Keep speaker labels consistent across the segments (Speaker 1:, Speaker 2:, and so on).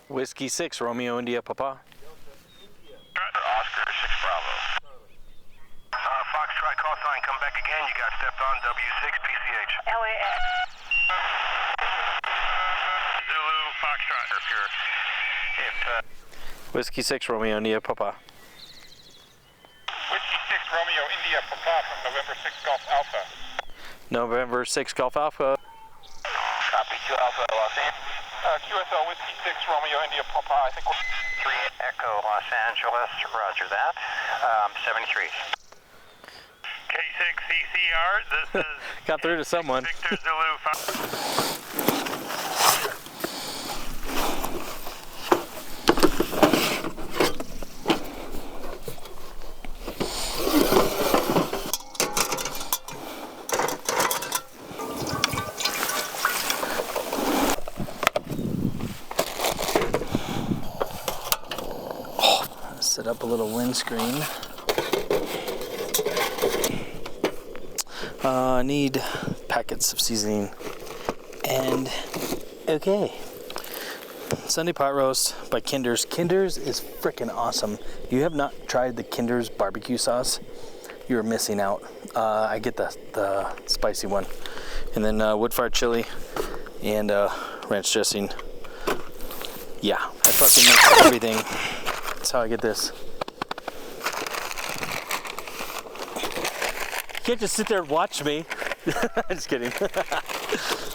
Speaker 1: Whiskey 6, Romeo India Papa.
Speaker 2: Oscar 6 Bravo. Foxtrot call sign, come back again. You got stepped on W6 PCH.
Speaker 3: LAX.
Speaker 2: Zulu Foxtrot.
Speaker 1: Whiskey 6, Romeo India Papa.
Speaker 4: Whiskey 6 Romeo India Papa from November 6 Golf Alpha.
Speaker 1: November 6 Golf Alpha.
Speaker 2: Copy 2 Alpha Los Angeles.
Speaker 4: QSL Whiskey 6 Romeo India Papa. I think we're
Speaker 2: 3 Echo Los Angeles. Roger that. 73. K6 CCR. This is
Speaker 1: Got through to someone.
Speaker 2: Victor Zulu.
Speaker 1: Set up a little windscreen. I need packets of seasoning. And okay. Sunday pot roast by Kinder's. Kinder's is freaking awesome. If you have not tried the Kinder's barbecue sauce, you're missing out. I get the spicy one. And then wood fired chili and ranch dressing. Yeah, I fucking mix everything. That's how I get this. You can't just sit there and watch me. Just kidding.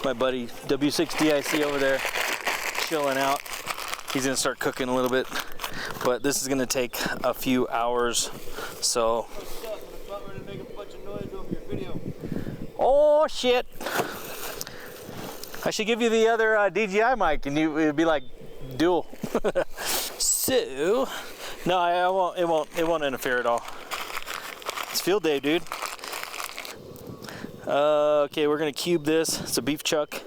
Speaker 1: My buddy W6DIC over there chilling out. He's gonna start cooking a little bit, but this is gonna take a few hours. So. Oh shit! I should give you the other DJI mic, and it'd be like dual. So, no, I won't. It won't interfere at all. It's field day, dude. Okay, we're gonna cube this. It's a beef chuck.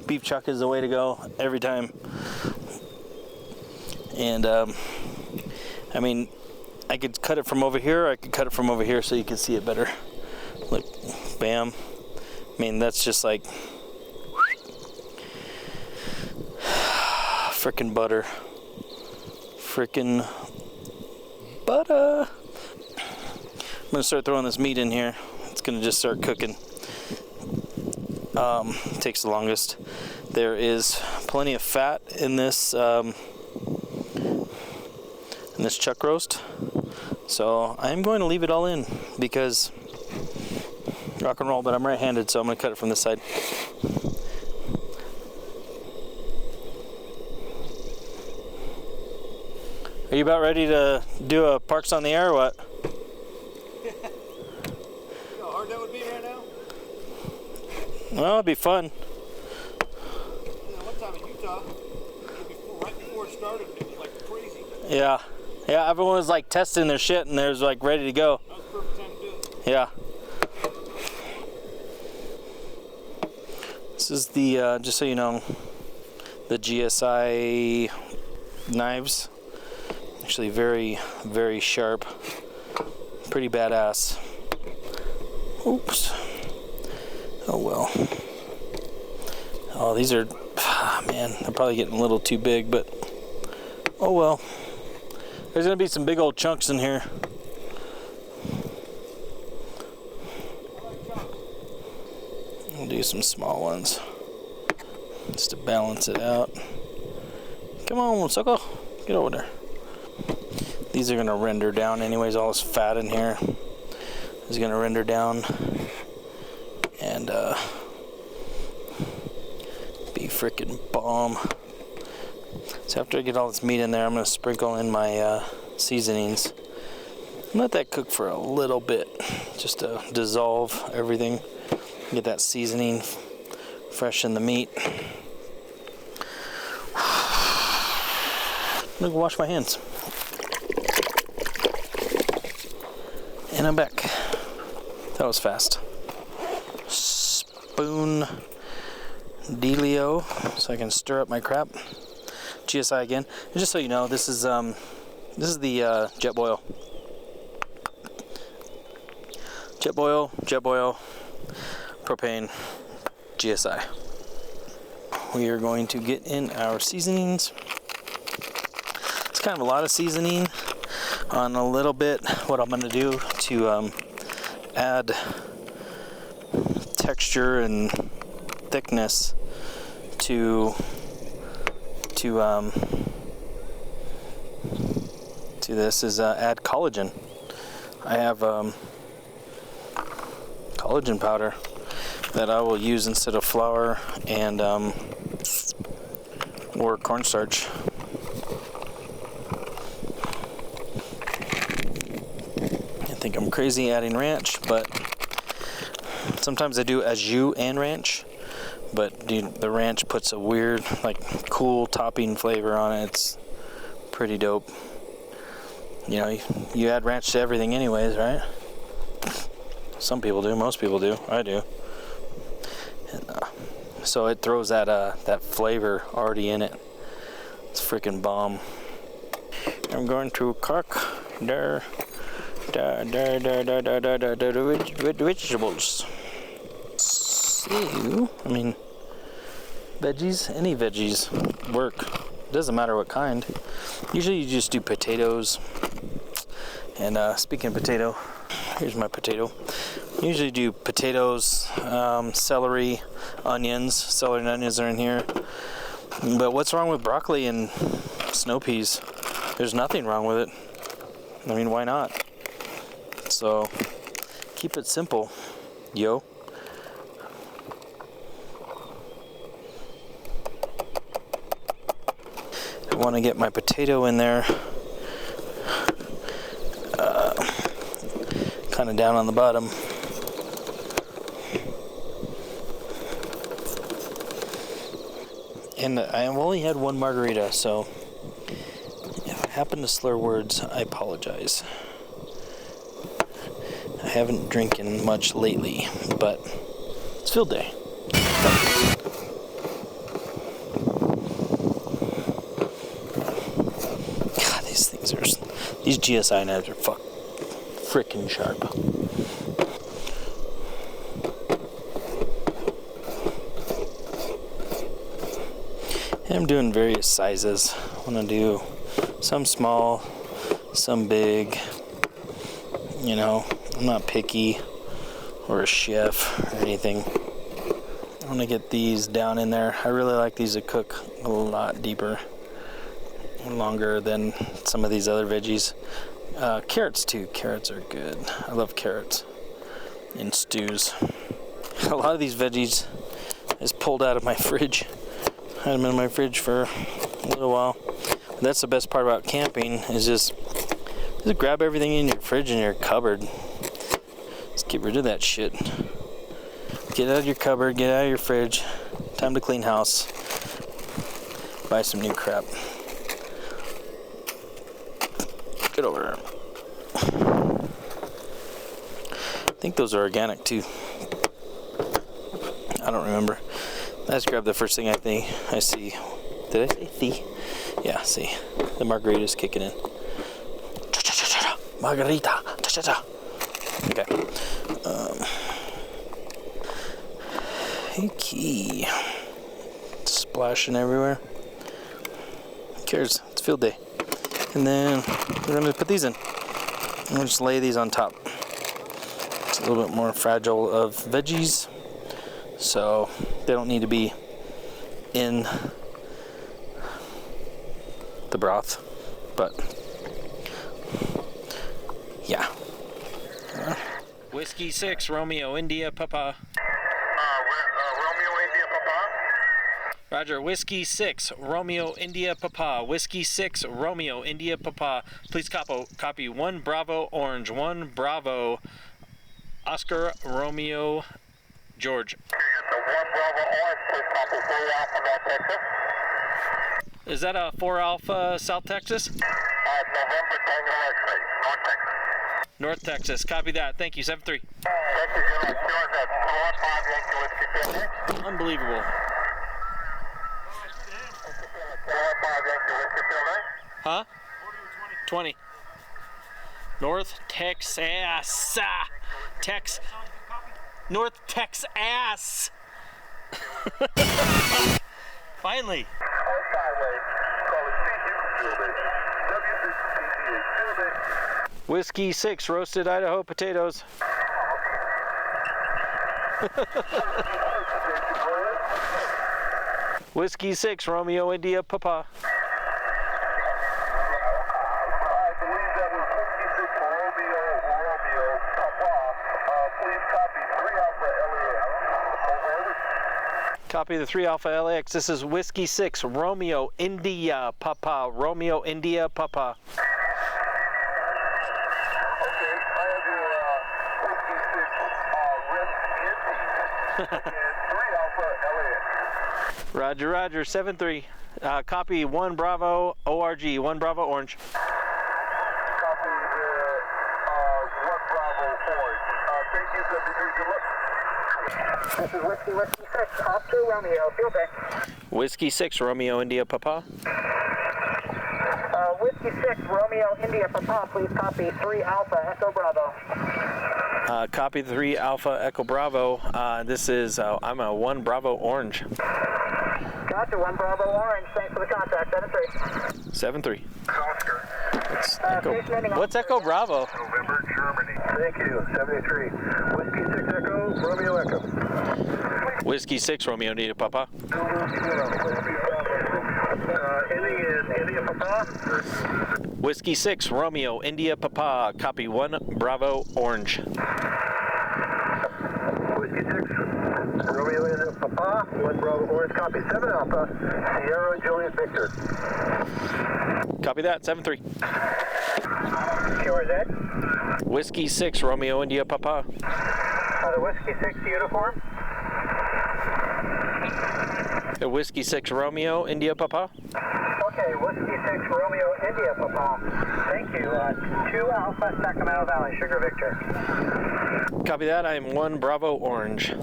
Speaker 1: Beef chuck is the way to go every time. And I mean, I could cut it from over here. Or I could cut it from over here so you can see it better. Look, bam. I mean, that's just like frickin' butter. Frickin' butter. I'm gonna start throwing this meat in here. It's gonna just start cooking. Takes the longest. There is plenty of fat in this chuck roast, so I'm going to leave it all in because rock and roll. But I'm right-handed, so I'm gonna cut it from this side. Are you about ready to do a Parks on the Air or what?
Speaker 5: You know how hard that would be right now?
Speaker 1: Well, it'd be fun.
Speaker 5: One time in Utah, right before it started, it was like crazy.
Speaker 1: Yeah. Yeah, everyone was like testing their shit and they was like ready to go.
Speaker 5: That was the perfect time to do it.
Speaker 1: Yeah. This is the, just so you know, the GSI knives. Actually very, very sharp. Pretty badass. Oops. Oh well. Oh, these are, man, they're probably getting a little too big, but oh well. There's gonna be some big old chunks in here. I'll do some small ones just to balance it out. Come on, sucker, get over there. These are gonna render down anyways. All this fat in here is gonna render down and be freaking bomb. So after I get all this meat in there, I'm gonna sprinkle in my seasonings. Let that cook for a little bit, just to dissolve everything. Get that seasoning fresh in the meat. I'm gonna go wash my hands. And I'm back. That was fast. Spoon dealio, so I can stir up my crap. GSI again. And just so you know, this is the Jetboil. Jetboil, propane, GSI. we are going to get in our seasonings. It's kind of a lot of seasoning on a little bit. What I'm going to do to add texture and thickness to this is add collagen. I have collagen powder that I will use instead of flour and or cornstarch. I think I'm crazy adding ranch, but sometimes I do au jus and ranch. But dude, the ranch puts a weird, like, cool topping flavor on it. It's pretty dope. You know, you add ranch to everything anyways, right? Some people do, most people do, I do. And, so it throws that flavor already in it. It's freaking bomb. I'm going to cook the vegetables. I mean, veggies, any veggies work. Doesn't matter what kind. Usually you just do potatoes. And speaking of potato, here's my potato. I usually do potatoes, celery, onions. Celery and onions are in here. But what's wrong with broccoli and snow peas? There's nothing wrong with it. I mean, why not? So keep it simple, yo. I want to get my potato in there, kind of down on the bottom. And I have only had one margarita, so if I happen to slur words, I apologize. I haven't drinking much lately, but it's field day. God, these GSI knives are freaking sharp. And I'm doing various sizes. I want to do some small, some big. You know, I'm not picky or a chef or anything. I want to get these down in there. I really like these to cook a lot deeper and longer than some of these other veggies. Carrots too. Carrots are good. I love carrots in stews. A lot of these veggies is pulled out of my fridge. I had them in my fridge for a little while. But that's the best part about camping is just grab everything in your fridge and your cupboard. Just get rid of that shit. Get out of your cupboard, get out of your fridge. Time to clean house. Buy some new crap. Get over there. I think those are organic too. I don't remember. I just grabbed the first thing I see. Did I say see? Yeah, see. The margarita's kicking in. Margarita. Okay. Okay. Splashing everywhere. Who cares? It's field day. And then we're going to put these in. I'm going to just lay these on top. It's a little bit more fragile of veggies, so they don't need to be in the broth. But yeah. Whiskey 6, Romeo, India, Papa.
Speaker 4: Romeo, India, Papa.
Speaker 1: Roger, Whiskey 6, Romeo, India, Papa. Whiskey 6, Romeo, India, Papa. Please copy 1 Bravo, Orange, 1 Bravo, Oscar, Romeo, George.
Speaker 4: The 1 Bravo, Orange, please copy 4 Alpha, North Texas.
Speaker 1: Is that a 4 Alpha, South Texas?
Speaker 4: November, Tango X-ray, North Texas.
Speaker 1: North Texas, copy that. Thank you, 7-3.
Speaker 4: Thank you, General. Sure, that's
Speaker 1: Unbelievable.
Speaker 4: 4-5 Yankee Whiskey Field, eh?
Speaker 1: Huh? 20. North Texas. North Texas. Finally. Whiskey 6 roasted Idaho potatoes. Whiskey 6 Romeo India Papa.
Speaker 3: I believe that was Whiskey 6 Romeo Papa. Please copy 3 Alpha LAX.
Speaker 1: Copy the 3 Alpha LAX. This is Whiskey 6 Romeo India Papa. Romeo India Papa.
Speaker 3: Okay, I have your Whiskey 6 RIP and 3 Alpha LAX.
Speaker 1: Roger, roger. 7-3. Copy 1 Bravo ORG. 1 Bravo Orange.
Speaker 3: Copy the 1 Bravo Orange. Thank you, 73. Good luck.
Speaker 6: This is Whiskey 6, off to Romeo, field day.
Speaker 1: Whiskey 6 Romeo India Papa.
Speaker 6: Whiskey 6, Romeo, India, Papa, please copy 3 Alpha, Echo Bravo.
Speaker 1: Copy 3 Alpha Echo Bravo. This is, I'm a 1 Bravo Orange.
Speaker 6: Gotcha, 1 Bravo Orange, thanks for the contact,
Speaker 1: 7-3.
Speaker 6: 7-3.
Speaker 3: Oscar.
Speaker 1: What's Echo Bravo?
Speaker 3: November, Germany. Thank you, 73. Whiskey 6 Echo, Romeo Echo.
Speaker 1: Whiskey 6 Romeo India Papa.
Speaker 3: Ending in India Papa.
Speaker 1: Whiskey 6 Romeo India Papa. Copy 1 Bravo Orange.
Speaker 3: Whiskey 6 Romeo India Papa. 1 Bravo Orange. Copy 7 Alpha. Sierra Julius Victor.
Speaker 1: Copy that. 7-3.
Speaker 6: QRZ.
Speaker 1: Whiskey 6 Romeo India Papa.
Speaker 6: The Whiskey 6 uniform.
Speaker 1: Whiskey 6 Romeo India Papa.
Speaker 6: Okay, Whiskey 6 Romeo, India, Papa. Thank you. 2 Alpha, Sacramento Valley, Sugar Victor.
Speaker 1: Copy that. I am 1 Bravo Orange.
Speaker 6: All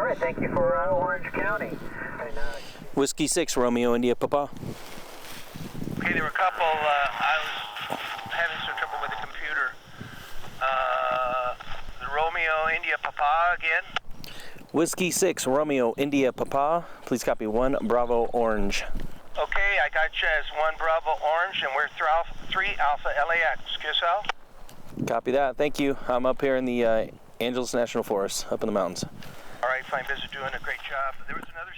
Speaker 6: right, thank you for Orange County. And,
Speaker 1: Whiskey 6 Romeo India Papa.
Speaker 7: Okay, there were a couple, I was having some trouble with the computer. The Romeo India Papa again.
Speaker 1: Whiskey 6 Romeo India Papa. Please copy 1 Bravo Orange.
Speaker 7: Okay, I got you as 1 Bravo Orange, and we're 3 Alpha LAX. QSL?
Speaker 1: Copy that. Thank you. I'm up here in the Angeles National Forest, up in the mountains.
Speaker 7: All right, fine. Business doing a great job. There was another